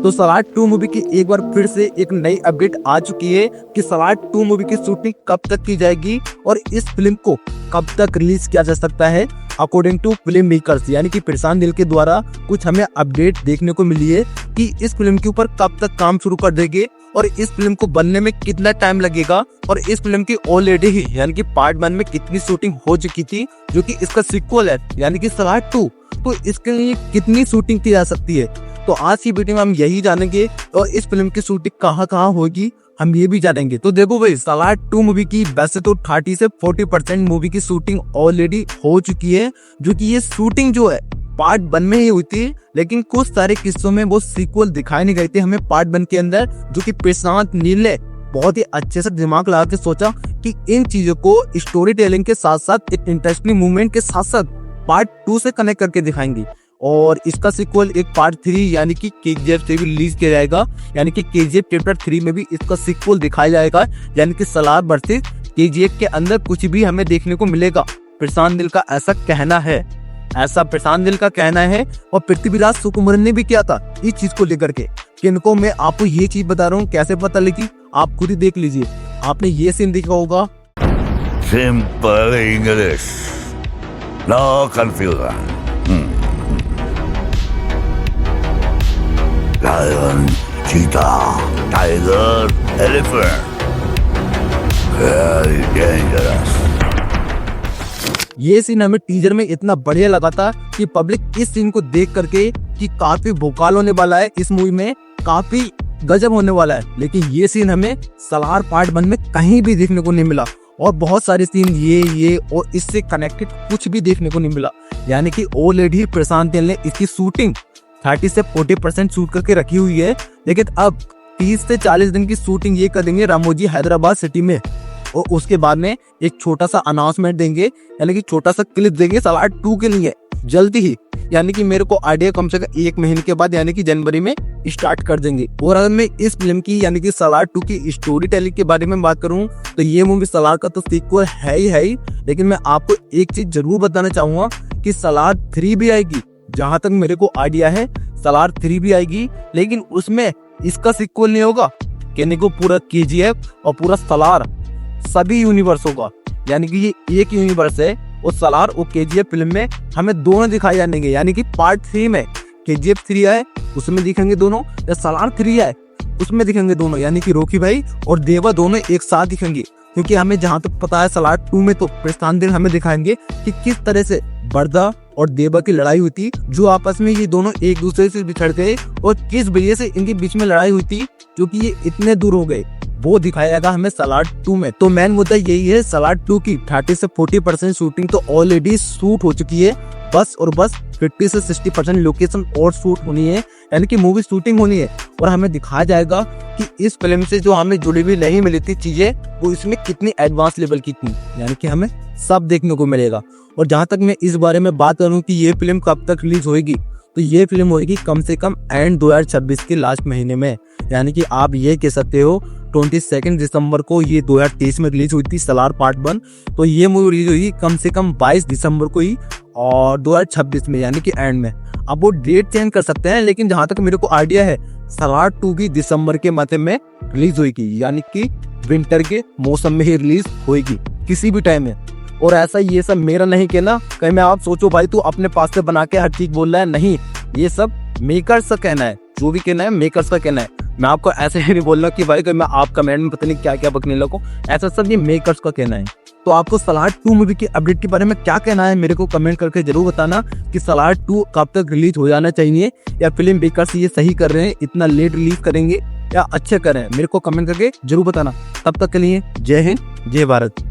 तो सलार 2 मूवी की एक बार फिर से एक नई अपडेट आ चुकी है कि सलार 2 मूवी की शूटिंग कब तक की जाएगी और इस फिल्म को कब तक रिलीज किया जा सकता है। अकॉर्डिंग टू फिल्म मेकर्स यानी कि प्रशांत नील के द्वारा कुछ हमें अपडेट देखने को मिली है कि इस फिल्म के ऊपर कब तक काम शुरू कर देंगे और इस फिल्म को बनने में कितना टाइम लगेगा और इस फिल्म की ऑलरेडी ही यानी कि पार्ट 1 में कितनी शूटिंग हो चुकी थी जो कि इसका सीक्वल है यानी कि सलार 2, तो इसके लिए कितनी शूटिंग की जा सकती है। तो आज की वीडियो में हम यही जानेंगे और इस फिल्म की शूटिंग कहाँ होगी हम ये भी जानेंगे। तो देखो भाई, सलार 2 मूवी की वैसे तो 30 से 40% मूवी की शूटिंग ऑलरेडी हो चुकी है, जो कि ये शूटिंग जो है पार्ट 1 में ही हुई थी, लेकिन कुछ सारे किस्सों में वो सीक्वल दिखाए नहीं गए थे हमें पार्ट 1 के अंदर, जो कि प्रशांत नील ने बहुत ही अच्छे से दिमाग लगा के सोचा कि इन चीजों को स्टोरी टेलिंग के साथ साथ एक इंटरेस्टिंग मूवमेंट के साथ साथ पार्ट 2 से कनेक्ट करके दिखाएंगे। और इसका सीक्वल एक पार्ट 3 यानी कि KGF से भी रिलीज किया जाएगा, यानी कि KGF चैप्टर 3 में भी इसका सीक्वल दिखाया जाएगा, यानी कि सलार वर्सेस KGF के अंदर कुछ भी हमें देखने को मिलेगा। प्रशांत नील का ऐसा कहना है, ऐसा प्रशांत नील का कहना है। और पृथ्वीराज सुकुमारन ने भी किया था इस चीज को लेकर के। किनको मैं आपको ये चीज बता रहा हूँ, कैसे पता लगी आप खुद ही देख लीजिए। आपने ये सीन देखा होगा, simple English, no confusion. Lion, cheetah, tiger, elephant, very dangerous. ये सीन हमें टीजर में इतना बढ़िया लगा था कि पब्लिक इस सीन को देख करके कि काफी भोकाल होने वाला है, इस मूवी में काफी गजब होने वाला है, लेकिन ये सीन हमें सलार पार्ट 1 में कहीं भी देखने को नहीं मिला। और बहुत सारे सीन ये और इससे कनेक्टेड कुछ भी देखने को नहीं मिला, यानी कि ऑलरेडी प्रशांत नील ने इसकी शूटिंग 30 से 40% शूट करके रखी हुई है, लेकिन अब 30 से 40 दिन की शूटिंग ये करेंगे रामोजी हैदराबाद सिटी में। और उसके बाद में एक छोटा सा अनाउंसमेंट देंगे, यानी कि छोटा सा क्लिप देंगे सलार 2 के लिए जल्दी ही, यानी कि मेरे को आइडिया कम से कम 1 महीने के बाद यानी कि जनवरी में स्टार्ट कर देंगे। और अगर मैं इस फिल्म की यानी कि सलार 2 की स्टोरी टेलिंग के बारे में बात करूं तो ये मूवी सलार का तो सीक्वल है ही, लेकिन मैं आपको एक चीज जरूर बताना चाहूंगा कि सलार 3 भी आएगी। जहां तक मेरे को आइडिया है सलार 3 भी आएगी, लेकिन उसमें इसका सीक्वल नहीं होगा, कहने को पूरा KGF और पूरा सलार सभी यूनिवर्स होगा, यानी कि ये एक यूनिवर्स है। और सलार और KGF फिल्म में हमें दोनों दिखाई जाएंगे, यानी कि पार्ट 3 में KGF 3 आए उसमें दिखेंगे दोनों, या सलार 3 आए उसमें दिखेंगे दोनों, यानी कि रॉकी भाई और देवा दोनों एक साथ दिखेंगे। क्योंकि हमें जहां तक पता है सलार 2 में तो प्रशांत नील हमें दिखाएंगे कि किस तरह से बरदा और देवा की लड़ाई हुई थी, जो आपस में ये दोनों एक दूसरे से बिछड़ गए और किस वजह से इनके बीच में लड़ाई हुई थी, जो कि ये इतने दूर हो गए, वो दिखाया जाएगा हमें सलार 2 में। तो मेन मुद्दा यही है, सलार 2 की 30 से 40% शूटिंग तो ऑलरेडी शूट हो चुकी है, बस और बस 50 से 60% लोकेशन और शूट होनी है, यानी कि मूवी शूटिंग होनी है। और हमें दिखाया जाएगा कि इस फिल्म से जो हमें जुड़ी हुई नहीं मिली थी चीजें, वो इसमें कितनी एडवांस लेवल की थी, यानी कि हमें सब देखने को मिलेगा। और जहां तक मैं इस बारे में बात करूं कि ये फिल्म कब तक रिलीज होगी, तो ये फिल्म होगी कम से कम एंड 2026 के लास्ट महीने में, यानी कि आप ये कह सकते हो 22 दिसंबर को ये 2023 में रिलीज हुई थी सलार पार्ट 1, तो ये मूवी रिलीज हुई कम से कम 22 दिसंबर को ही और 2026 में, यानी कि एंड में। अब वो डेट चेंज कर सकते हैं, लेकिन जहां तक मेरे को आइडिया है सलार 2 की दिसंबर के मध्य में रिलीज होगी, यानी कि विंटर के मौसम में ही रिलीज होगी किसी भी टाइम में। और ऐसा ये सब मेरा नहीं कहना, कहीं मैं आप सोचो भाई तू अपने पास से बना के हर चीज बोल रहा है, नहीं, ये सब मेकर्स का कहना है, जो भी कहना है मेकर्स का कहना है। मैं आपको ऐसे ही नहीं बोल रहा कि भाई मैं आप कमेंट में पता नहीं क्या क्या बकने लगो, ऐसा सब ये मेकर्स का कहना है। तो आपको सलार 2 मूवी की अपडेट के बारे में क्या कहना है, मेरे को कमेंट करके जरूर बताना कि सलार 2 कब तक रिलीज हो जाना चाहिए, या फिल्म मेकर्स ये सही कर रहे हैं, इतना लेट रिलीज करेंगे या अच्छे करें, मेरे को कमेंट करके जरूर बताना। तब तक के लिए जय हिंद, जय भारत।